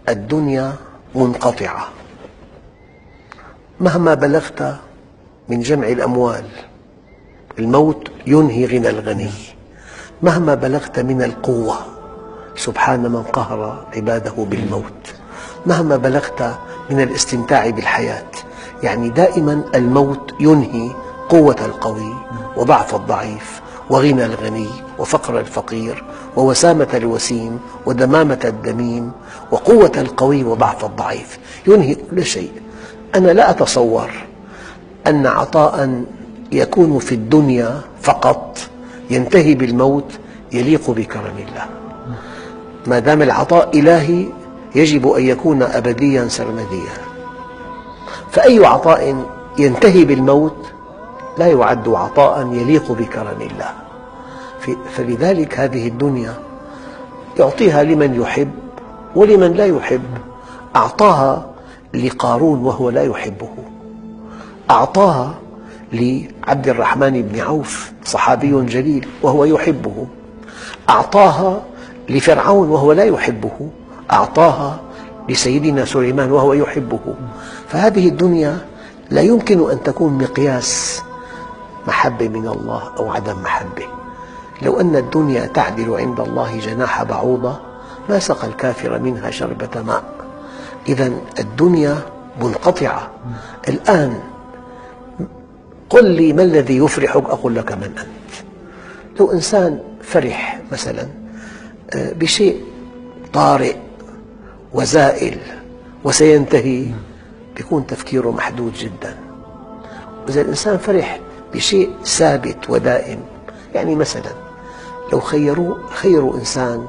الدنيا منقطعة، مهما بلغت من جمع الأموال الموت ينهي غنى الغني، مهما بلغت من القوة سبحان من قهر عباده بالموت، مهما بلغت من الاستمتاع بالحياة، يعني دائما الموت ينهي قوة القوي وضعف الضعيف وغنى الغني وفقر الفقير ووسامة الوسيم ودمامة الدميم وقوة القوي وضعف الضعيف، ينهي كل شيء. أنا لا أتصور أن عطاء يكون في الدنيا فقط ينتهي بالموت يليق بكرم الله. ما دام العطاء إلهي يجب أن يكون أبدياً سرمدياً، فأي عطاء ينتهي بالموت لا يعد عطاء يليق بكرم الله. فلذلك هذه الدنيا يعطيها لمن يحب ولمن لا يحب. أعطاها لقارون وهو لا يحبه، أعطاها لعبد الرحمن بن عوف صحابي جليل وهو يحبه، أعطاها لفرعون وهو لا يحبه، أعطاها لسيدنا سليمان وهو يحبه. فهذه الدنيا لا يمكن أن تكون مقياس محبة من الله أو عدم محبة. لو أن الدنيا تعدل عند الله جناح بعوضة ما سقى الكافر منها شربة ماء. إذن الدنيا منقطعة. الآن قل لي ما الذي يفرحك أقول لك من أنت. لو إنسان فرح مثلا بشيء طارئ وزائل وسينتهي بيكون تفكيره محدود جدا. وإذا الإنسان فرح بشيء ثابت ودائم، يعني مثلا لو خيروا إنسان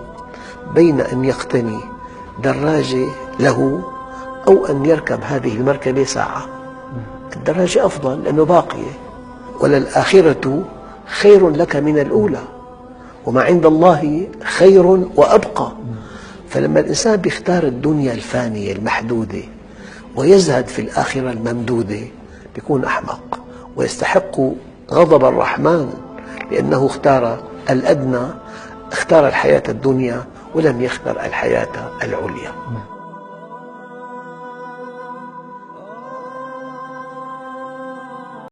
بين أن يقتني دراجة له أو أن يركب هذه المركبة ساعة، الدراجة أفضل لأنه باقية. وللآخرة خير لك من الأولى وما عند الله خير وأبقى. فلما الإنسان يختار الدنيا الفانية المحدودة ويزهد في الآخرة الممدودة يكون أحمق ويستحق غضب الرحمن، لأنه اختار الأدنى، اختار الحياة الدنيا ولم يختر الحياة العليا.